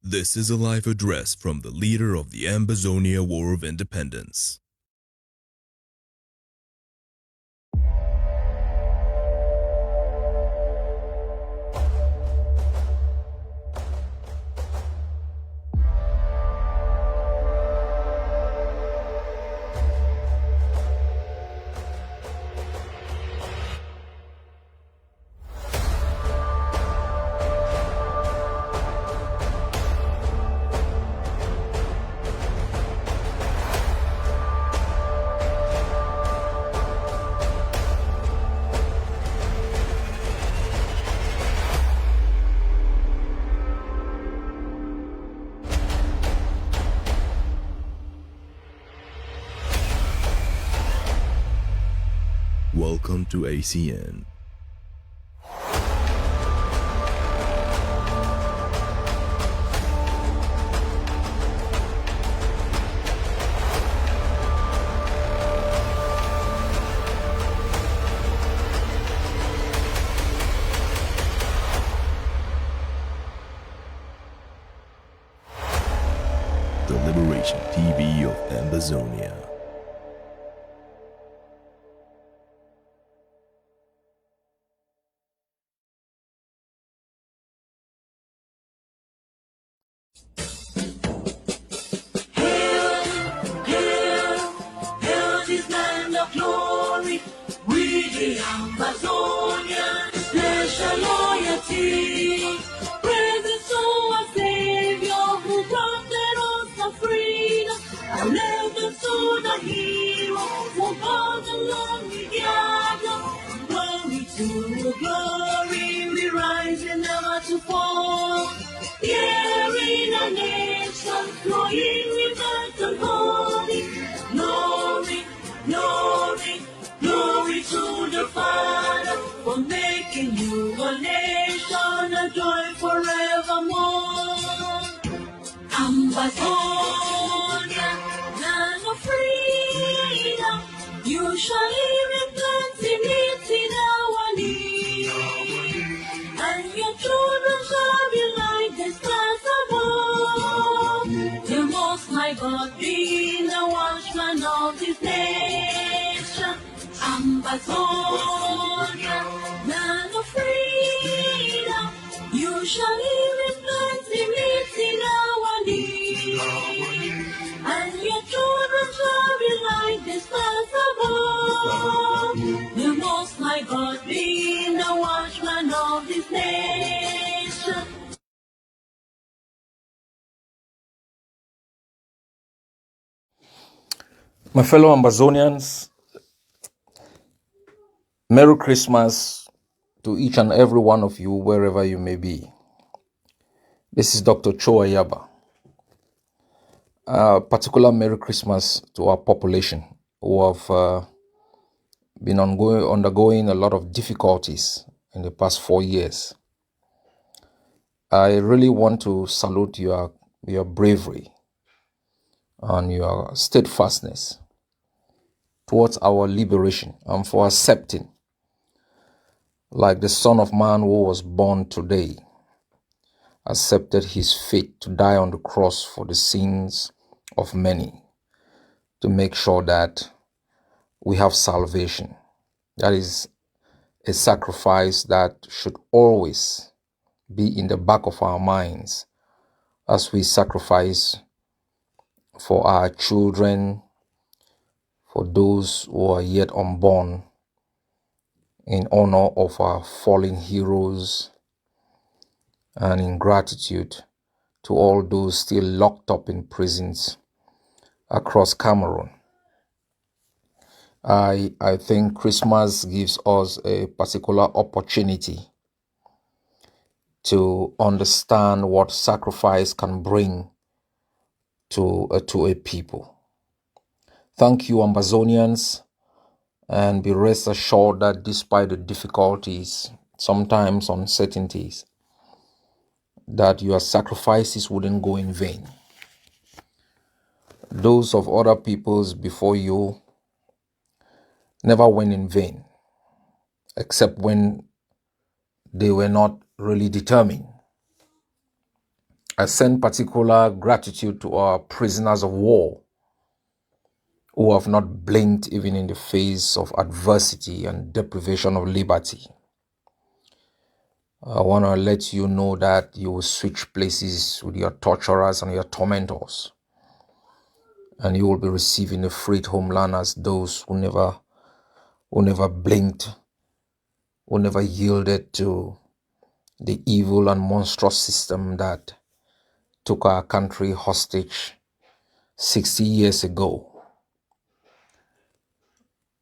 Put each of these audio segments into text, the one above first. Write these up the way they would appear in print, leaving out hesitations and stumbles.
This is a live address from the leader of the Ambazonia War of Independence. Welcome to ACN. The Liberation TV of Ambazonia. Amazonian, special loyalty. Praise to our Savior who granted us the freedom. And legend to the hero who God alone we gather. Glory to glory, we rise and never to fall. Here in a nation, flowing rivers and holy. Glory, glory, glory to the Father for making you a nation, a joy forevermore. Ambazonia, land of freedom, you shall live in plenty, meeting our need. And your children shall be like the stars above. The Most High God being the watchman of this nation. Ambazonia, land of freedom, you shall live in plenty, meeting our need. And your children shall be like the stars above. The Most High God being the watchman of this nation. My fellow Ambazonians, Merry Christmas to each and every one of you, wherever you may be. This is Dr. Cho Ayaba'S. Particular Merry Christmas to our population who have been undergoing a lot of difficulties in the past 4 years. I really want to salute your bravery and your steadfastness towards our liberation and for accepting, like the Son of Man who was born today, accepted his fate to die on the cross for the sins of many, to make sure that we have salvation. That is a sacrifice that should always be in the back of our minds as we sacrifice for our children, for those who are yet unborn, in honor of our fallen heroes, and in gratitude to all those still locked up in prisons across Cameroon. I think Christmas gives us a particular opportunity to understand what sacrifice can bring to a people. Thank you, Ambazonians, and be rest assured that despite the difficulties, sometimes uncertainties, that your sacrifices wouldn't go in vain. Those of other peoples before you never went in vain, except when they were not really determined. I send particular gratitude to our prisoners of war who have not blinked even in the face of adversity and deprivation of liberty. I want to let you know that you will switch places with your torturers and your tormentors, and you will be receiving a freed homeland as those who never blinked, who never yielded to the evil and monstrous system that took our country hostage 60 years ago.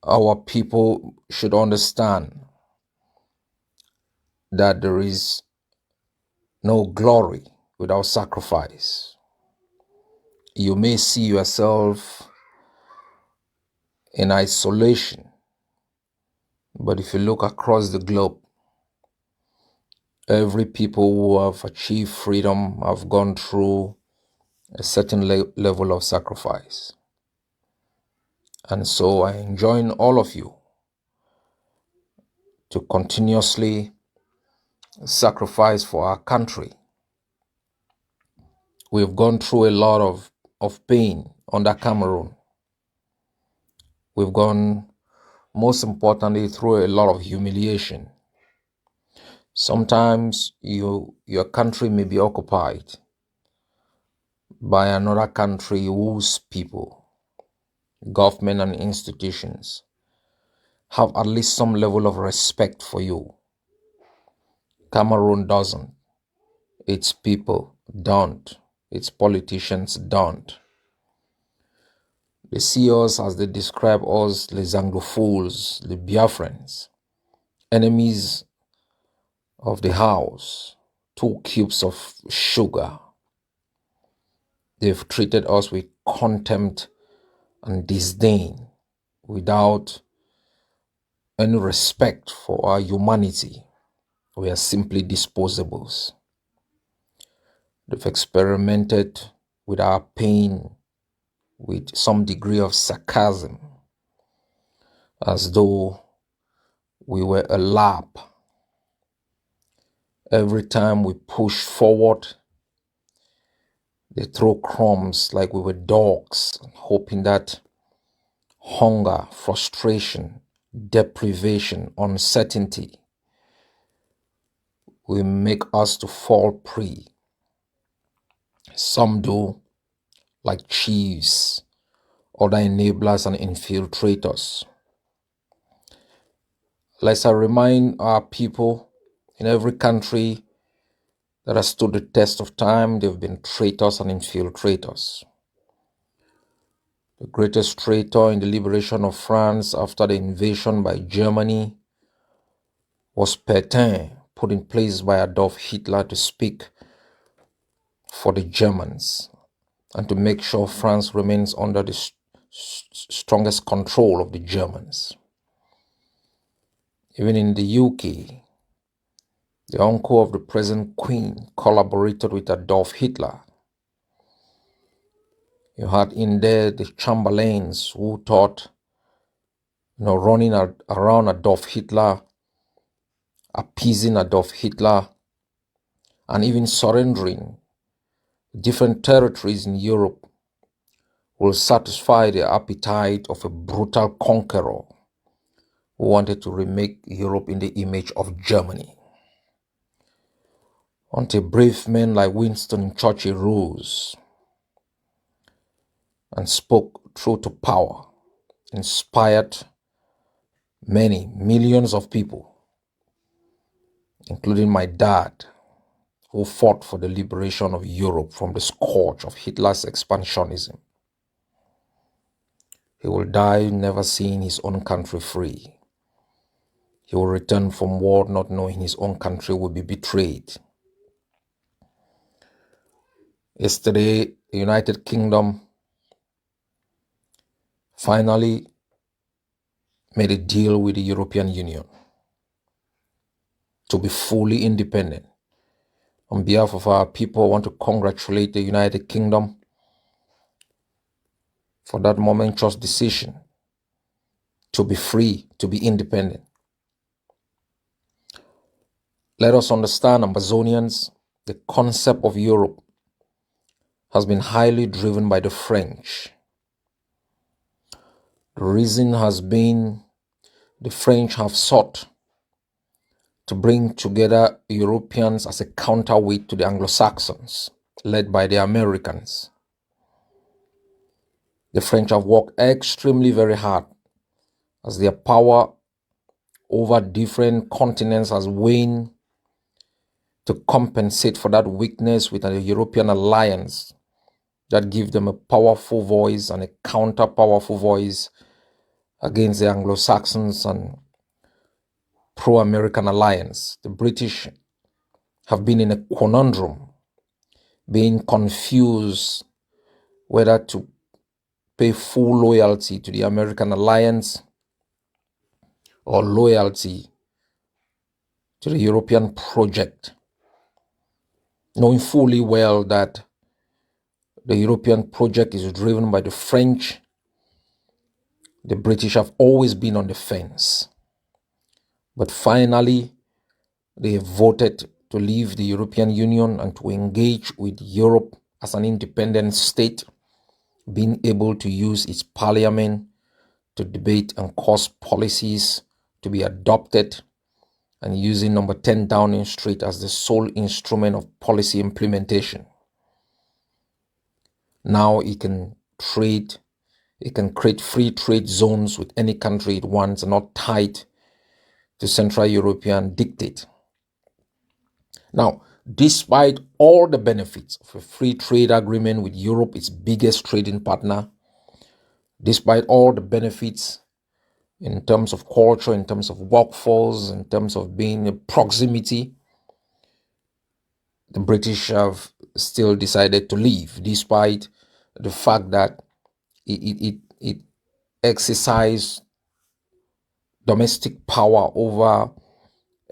Our people should understand that there is no glory without sacrifice. You may see yourself in isolation, but if you look across the globe, every people who have achieved freedom have gone through a certain level of sacrifice. And so I enjoin all of you to continuously sacrifice for our country. We've gone through a lot of pain under Cameroon. We've gone, most importantly, through a lot of humiliation. Sometimes your country may be occupied by another country whose people, government and institutions have at least some level of respect for you. Cameroon doesn't. Its people don't. Its politicians don't. They see us, as they describe us, les Anglophiles, the Biafrans, enemies of the house, 2 cubes of sugar. They've treated us with contempt and disdain without any respect for our humanity. We are simply disposables. They've experimented with our pain with some degree of sarcasm, as though we were a lab. Every time we push forward, they throw crumbs like we were dogs, hoping that hunger, frustration, deprivation, uncertainty will make us to fall prey. Some do, like chiefs, other enablers and infiltrators. Let's remind our people in every country that has stood the test of time, they've been traitors and infiltrators. The greatest traitor in the liberation of France after the invasion by Germany was Pétain, put in place by Adolf Hitler to speak for the Germans and to make sure France remains under the strongest control of the Germans. Even in the UK, the uncle of the present queen collaborated with Adolf Hitler. You had in there the Chamberlains who thought, running around Adolf Hitler, appeasing Adolf Hitler, and even surrendering different territories in Europe will satisfy the appetite of a brutal conqueror who wanted to remake Europe in the image of Germany. Until brave men like Winston Churchill rose and spoke truth to power, inspired many, millions of people, including my dad, who fought for the liberation of Europe from the scourge of Hitler's expansionism. He will die never seeing his own country free. He will return from war not knowing his own country will be betrayed. Yesterday, the United Kingdom finally made a deal with the European Union to be fully independent. On behalf of our people, I want to congratulate the United Kingdom for that momentous decision to be free, to be independent. Let us understand, Amazonians, the concept of Europe has been highly driven by the French. The reason has been the French have sought to bring together Europeans as a counterweight to the Anglo-Saxons, led by the Americans. The French have worked extremely very hard as their power over different continents has waned to compensate for that weakness with a European alliance that gives them a powerful voice and a counter-powerful voice against the Anglo-Saxons and pro-American alliance. The British have been in a conundrum, being confused whether to pay full loyalty to the American alliance or loyalty to the European project, knowing fully well that the European project is driven by the French. The British have always been on the fence. But finally, they have voted to leave the European Union and to engage with Europe as an independent state, being able to use its parliament to debate and cause policies to be adopted, and using number 10 Downing Street as the sole instrument of policy implementation. Now it can trade, it can create free trade zones with any country it wants and not tied to Central European dictate. Now, despite all the benefits of a free trade agreement with Europe, its biggest trading partner, despite all the benefits in terms of culture, in terms of workforce, in terms of being a proximity, the British have still decided to leave, despite the fact that it exercised domestic power over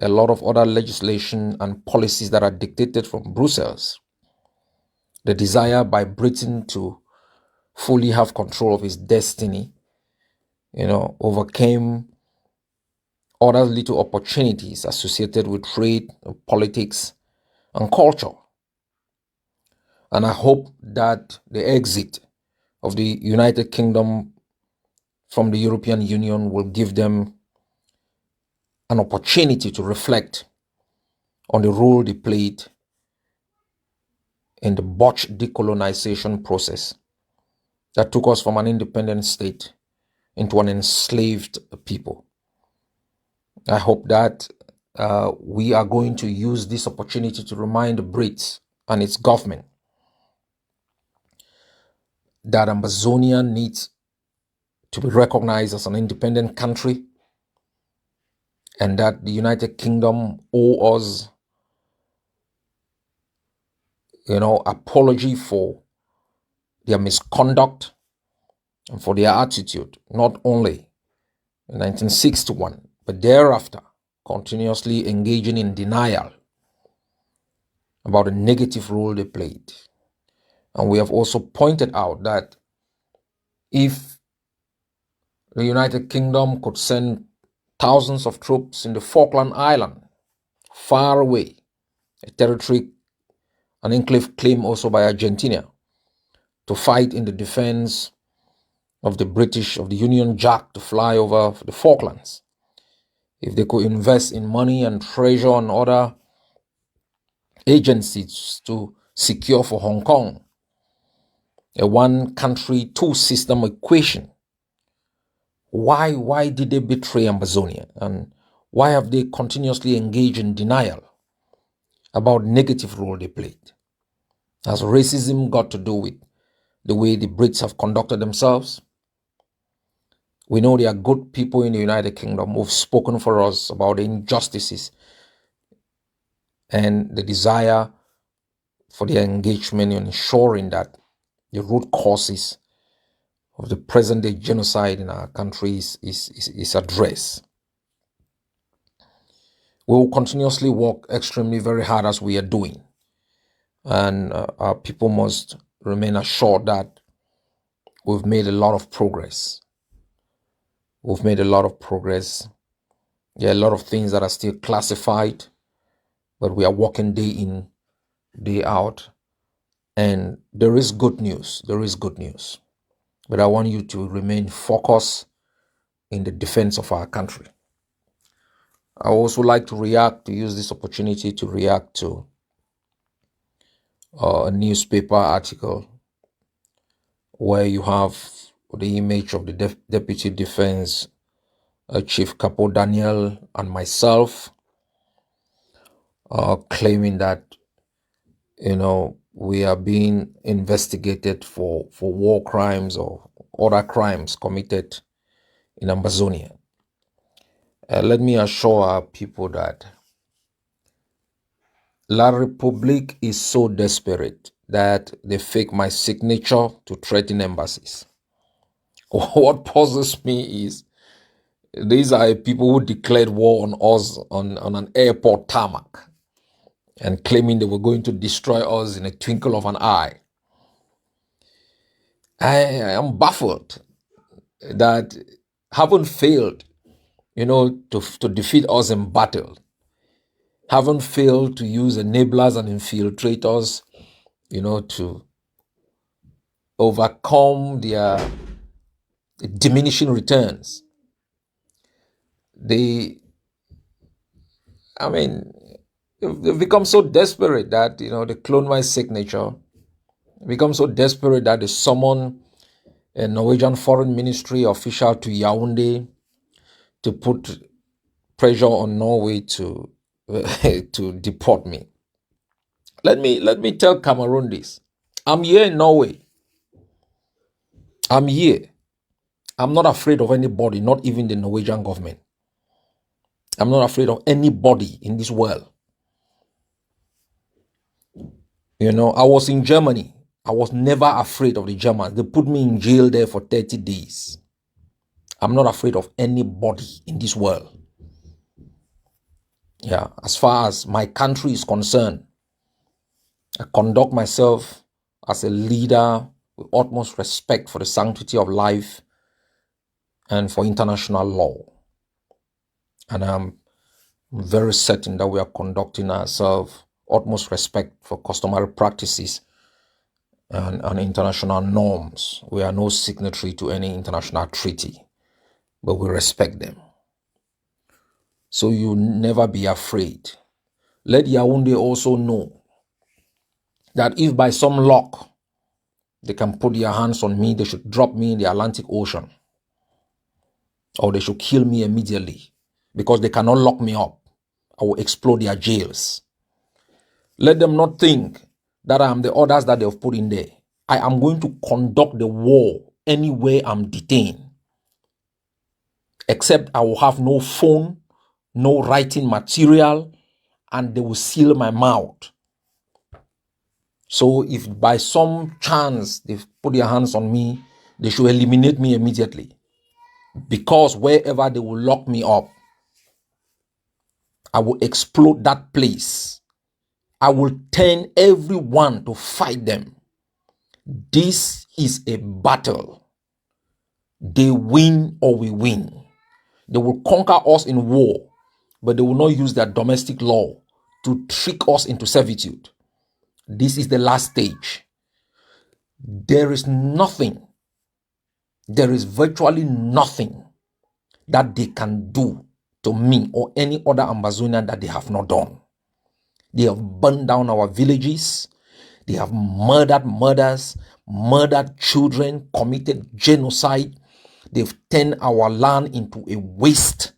a lot of other legislation and policies that are dictated from Brussels. The desire by Britain to fully have control of its destiny, overcame other little opportunities associated with trade, politics, and culture. And I hope that the exit of the United Kingdom from the European Union will give them an opportunity to reflect on the role they played in the botched decolonization process that took us from an independent state into an enslaved people. I hope that we are going to use this opportunity to remind the Brits and its government that Amazonia needs to be recognized as an independent country, and that the United Kingdom owe us, apology for their misconduct and for their attitude, not only in 1961, but thereafter, continuously engaging in denial about the negative role they played. And we have also pointed out that if the United Kingdom could send thousands of troops in the Falkland Islands, far away, a territory, an enclave claimed also by Argentina, to fight in the defense of the British, of the Union Jack to fly over the Falklands, if they could invest in money and treasure and other agencies to secure for Hong Kong a one country, two system equation, why did they betray Amazonia? And why have they continuously engaged in denial about negative role they played? Has racism got to do with the way the Brits have conducted themselves? We know there are good people in the United Kingdom who've spoken for us about the injustices and the desire for their engagement in ensuring that the root causes of the present-day genocide in our countries is addressed. We will continuously work extremely very hard as we are doing. And our people must remain assured that we've made a lot of progress. We've made a lot of progress. There are a lot of things that are still classified, but we are working day in, day out, And there is good news. There is good news. But I want you to remain focused in the defense of our country. I also like to use this opportunity to react to a newspaper article where you have the image of the Deputy Defense Chief Capo Daniel and myself claiming that, we are being investigated for war crimes or other crimes committed in Amazonia. Let me assure our people that La Republique is so desperate that they fake my signature to threaten embassies. What puzzles me is these are people who declared war on us on an airport tarmac and claiming they were going to destroy us in a twinkle of an eye. I am baffled that haven't failed, to defeat us in battle, haven't failed to use enablers and infiltrators, to overcome their diminishing returns. They've become so desperate that, they clone my signature, become so desperate that they summon a Norwegian foreign ministry official to Yaoundé to put pressure on Norway to to deport me. Let me tell Cameroon this. I'm here in Norway. I'm here. I'm not afraid of anybody, not even the Norwegian government. I'm not afraid of anybody in this world. I was in Germany. I was never afraid of the Germans. They put me in jail there for 30 days. I'm not afraid of anybody in this world. Yeah, as far as my country is concerned, I conduct myself as a leader with utmost respect for the sanctity of life and for international law. And I'm very certain that we are conducting ourselves utmost respect for customary practices and international norms. We are no signatory to any international treaty, but we respect them. So you never be afraid. Let Yaoundé also know that if by some luck they can put their hands on me, they should drop me in the Atlantic Ocean, or they should kill me immediately because they cannot lock me up. I will explode their jails. Let them not think that I am the orders that they have put in there. I am going to conduct the war anywhere I'm detained, except I will have no phone, no writing material, and they will seal my mouth. So if by some chance they put their hands on me, they should eliminate me immediately, because wherever they will lock me up, I will explode that place. I will turn everyone to fight them. This is a battle. They win or we win. They will conquer us in war, but they will not use their domestic law to trick us into servitude. This is the last stage. There is virtually nothing that they can do to me or any other Amazonian that they have not done. They have burned down our villages. They have murdered children, committed genocide. They've turned our land into a waste.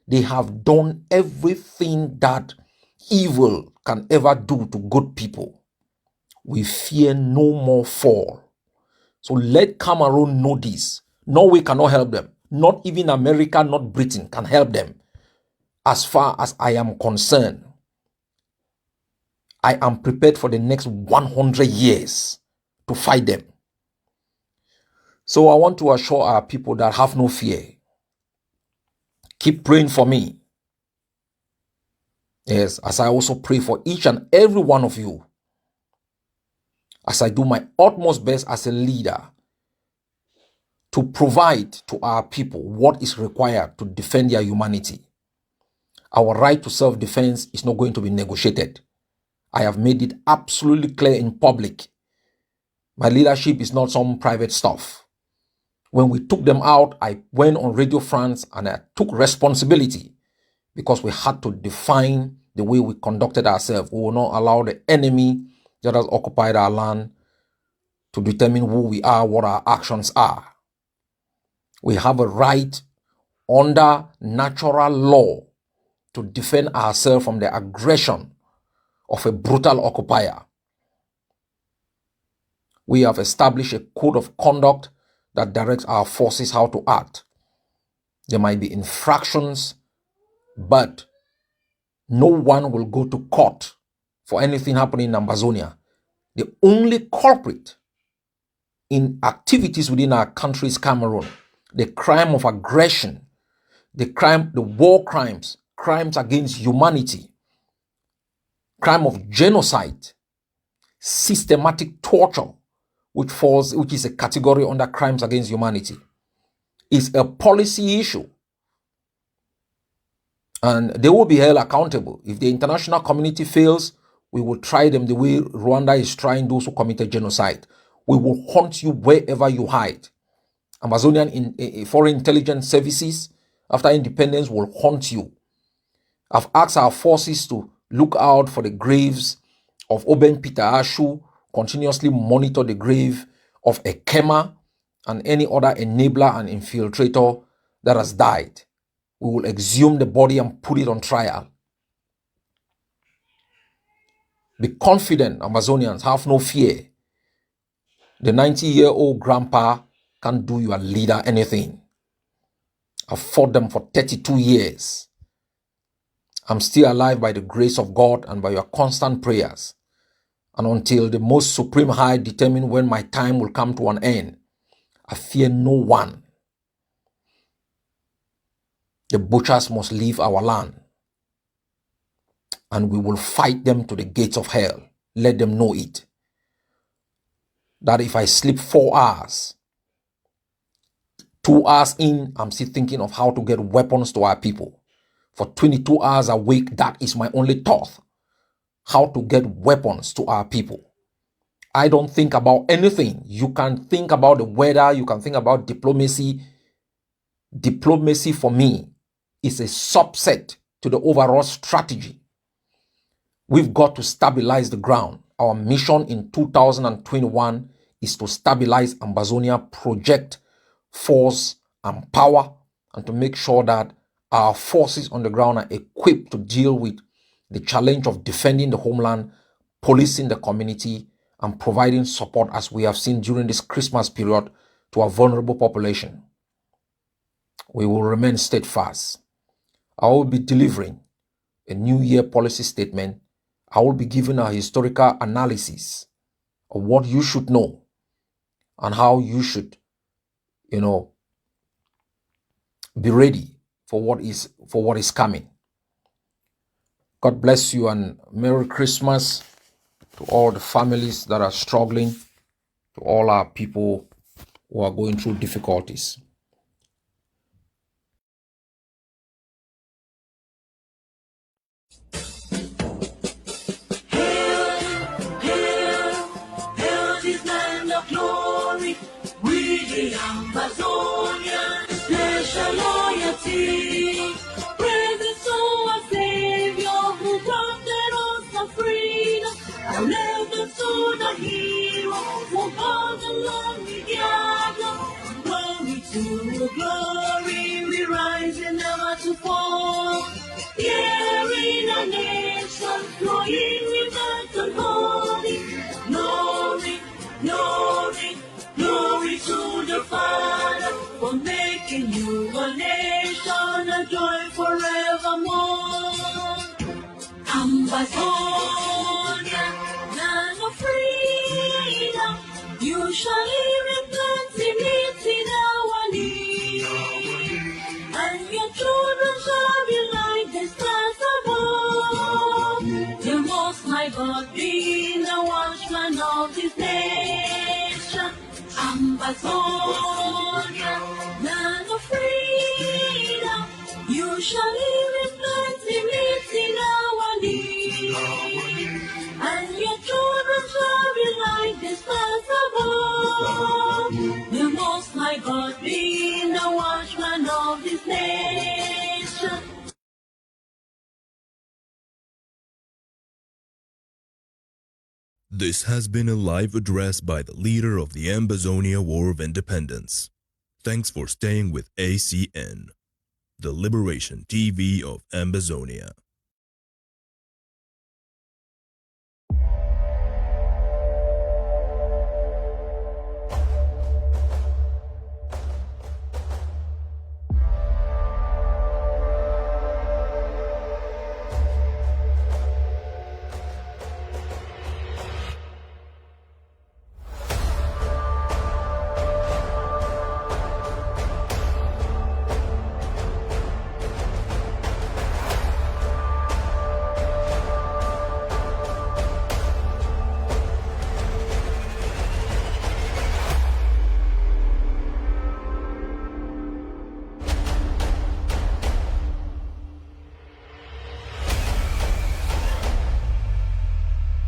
They have done everything that evil can ever do to good people. We fear no more fall. So let Cameroon know this. Norway cannot help them. Not even America, not Britain can help them. As far as I am concerned, I am prepared for the next 100 years to fight them. So I want to assure our people that have no fear. Keep praying for me. Yes, as I also pray for each and every one of you. As I do my utmost best as a leader to provide to our people what is required to defend their humanity. Our right to self-defense is not going to be negotiated. I have made it absolutely clear in public My leadership is not some private stuff. When we took them out, I went on Radio France and I took responsibility because we had to define the way we conducted ourselves. We will not allow the enemy that has occupied our land to determine who we are, what our actions are. We have a right under natural law to defend ourselves from the aggression of a brutal occupier. We have established a code of conduct that directs our forces how to act. There might be infractions, but no one will go to court for anything happening in Ambazonia. The only culprit in activities within our country is Cameroon. The crime of aggression, the war crimes, crimes against humanity, crime of genocide, systematic torture, which is a category under crimes against humanity, is a policy issue. And they will be held accountable. If the international community fails, we will try them the way Rwanda is trying those who committed genocide. We will hunt you wherever you hide. Amazonian foreign intelligence services, after independence, will hunt you. I've asked our forces to look out for the graves of Oben Peter Ashu, continuously monitor the grave of Ekema and any other enabler and infiltrator that has died. We will exhume the body and put it on trial. Be confident, Amazonians, have no fear. The 90-year-old grandpa can't do your leader anything. I've fought them for 32 years. I'm still alive by the grace of God and by your constant prayers. And until the most supreme high determine when my time will come to an end, I fear no one. The butchers must leave our land. And we will fight them to the gates of hell. Let them know it. That if I sleep 4 hours, 2 hours in, I'm still thinking of how to get weapons to our people. For 22 hours awake, that is my only thought. How to get weapons to our people. I don't think about anything. You can think about the weather. You can think about diplomacy. Diplomacy for me is a subset to the overall strategy. We've got to stabilize the ground. Our mission in 2021 is to stabilize Ambazonia, project force and power, and to make sure that our forces on the ground are equipped to deal with the challenge of defending the homeland, policing the community, and providing support, as we have seen during this Christmas period, to a vulnerable population. We will remain steadfast. I will be delivering a New Year policy statement. I will be giving a historical analysis of what you should know and how you should, be ready for what is coming. God bless you and Merry Christmas to all the families that are struggling, to all our people who are going through difficulties. Ambazonia, special loyalty. Praise to our Savior who granted us the freedom. And never to the hero who called the lonely gather. Glory to glory, we rise and never to fall. Here in a nation, flowing rivers and holy. Glory, glory, glory to the Father for making you a nation, a joy forevermore. Ambazonia, land of freedom, you shall live in plenty, meet in our need. And your children shall be like the stars above. The Most High God being the watchman of His nation. Ambazonia, land of freedom, you shall live in plenty, meet in our need. And your children shall be like the stars above. This has been a live address by the leader of the Ambazonia War of Independence. Thanks for staying with ACN, the Liberation TV of Ambazonia.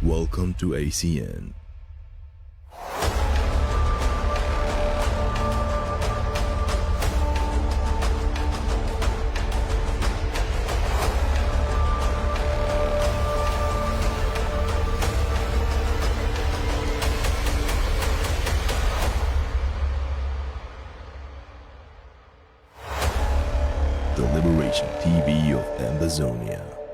Welcome to ACN. The Liberation TV of Ambazonia.